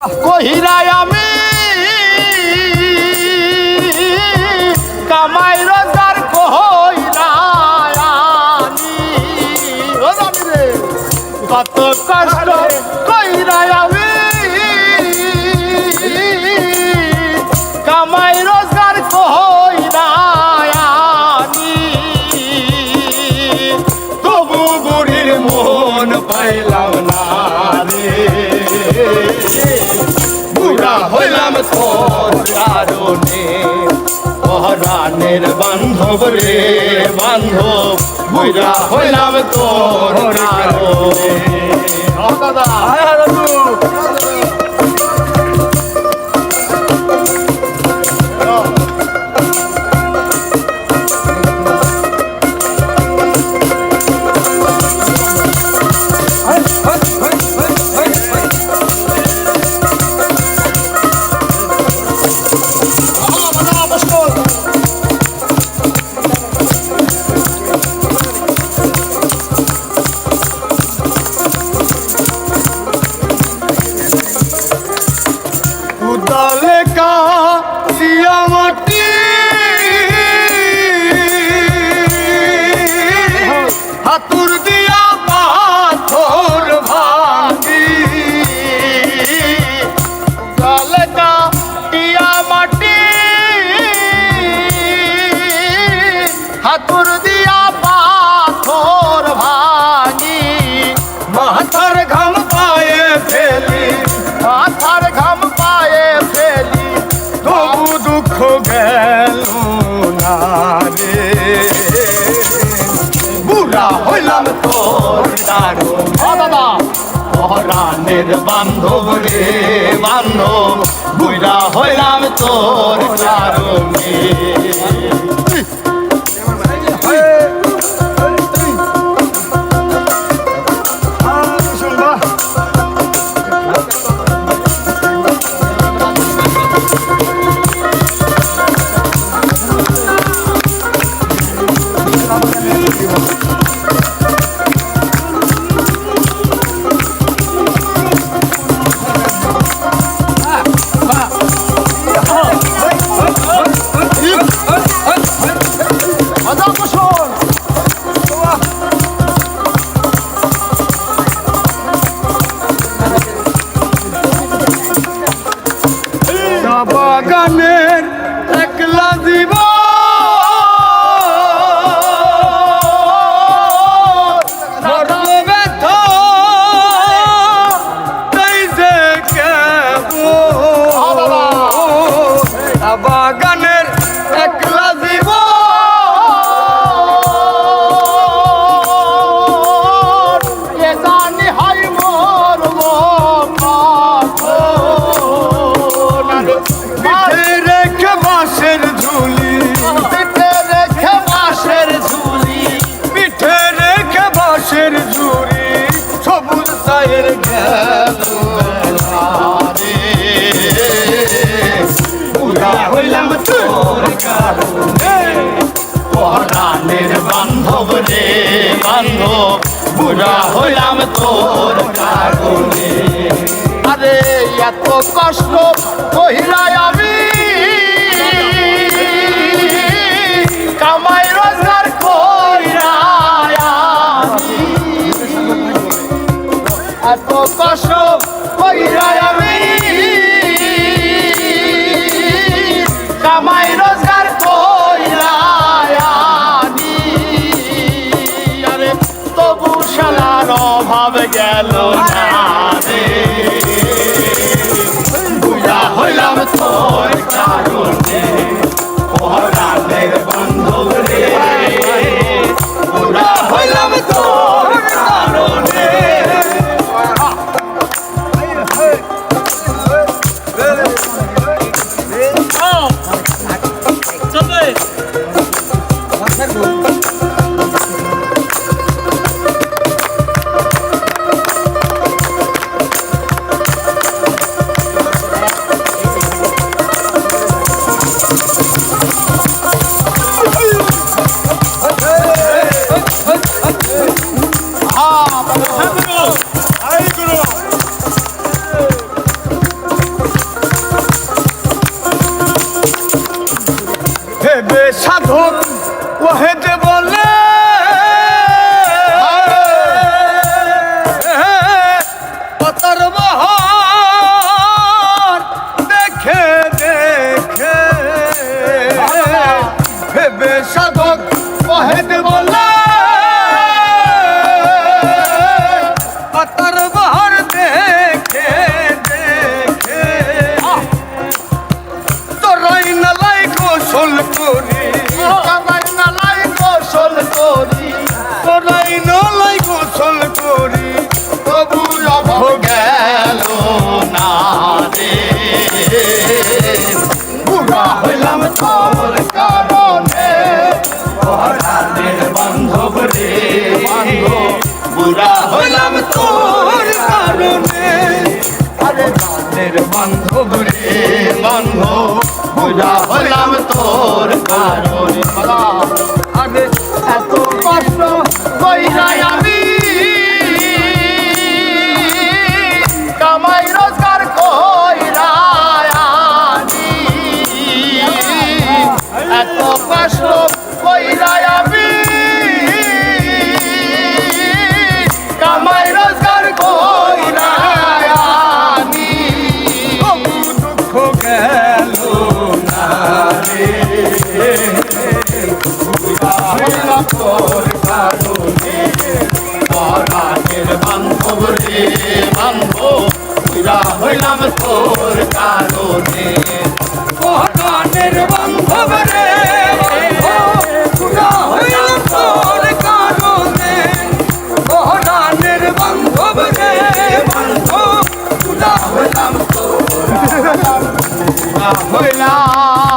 কহিরাই আমি কামাই রোজগার কহিরাই আমি ও জানি রে কত কষ্ট কহিরাই আমি কামাই রোজগার কহিরাই আমি তবু বুড়ির মন পাইলাম না রে বুড়া হইলাম তোর কারণে পরাণের বান্ধব রে বান্ধব বুড়া হইলাম তোর কারণে দাদা উদালে কাশিয়া মাটি হাতুর দিয়া পাথর ভাঙি উদালে কাশিয়া মাটি হাতুর দিয়া পাথর ভাঙি মাথার ঘাম পায়ে ফেলি মাথার ঘাম পায়ে ফেলি তবু দুঃখ গেল না রে বুড়া হইলাম তোর কারণে দাদা পরাণের বান্ধব রে বান্ধব বুড়া হইলাম তোর কারণে বাগানের একলা জীব বাগানের একলা জীব জানি হয় মোর পিঠে রেখে বাঁশের ঝুলি পিঠে রেখে বাঁশের ঝুলি পিঠে রেখে বাঁশের ঝুলি সবুজ সায়ের গেল বুড়া হইলাম তোর কারণে পরাণের বান্ধব রে বান্ধব বুড়া হইলাম তোর কারণে আরে এত কষ্ট কহিরাই আমি কামাই রোজগার কহিরাই আমি এত কষ্ট কহিরাই আমি কামাই রোজগার কহিরাই আমি আরে তবু শালার অভাব গেল না রে বুড়া হইলাম তোর কারণে পরাণের বান্ধব রে বুড়া হইলাম তোর কারণে ভেবে সাধক ওহেতে বলে কতর বহর দেখে দেখে ভেবে সাধক ওহেতে বলে কতর বহর দেখে দেখে তোরাই নালাই গোসল করি তোরাই নালাই গোসল করি তোরাই নালাই গোসল করি তবু অভাব গেল না রে বুড়া হইলাম তোর কারণে পরাণের বান্ধব রে বান্ধব বুড়া হইলাম তোর কারণে আরে প্রাণের বান্ধব রে বান্ধব বুড়া হইলাম তোর কারণে আরে এত কষ্ট কইরাই আমি কামাই রোজগার কইরাই আনি এত কষ্ট কইরাই আমি কামাই রোজগার কইরাই আনি তবু দুঃখ গেল না রে হইলাম তোর কারণে পরাণের বান্ধব রে বান্ধব বুড়া হইলাম তোর কারণে পরাণের বান্ধব রে বুড়া হইলাম তোর কারণে পরাণের বান্ধব রে বান্ধব বুড়া হইলাম তোর হইলাম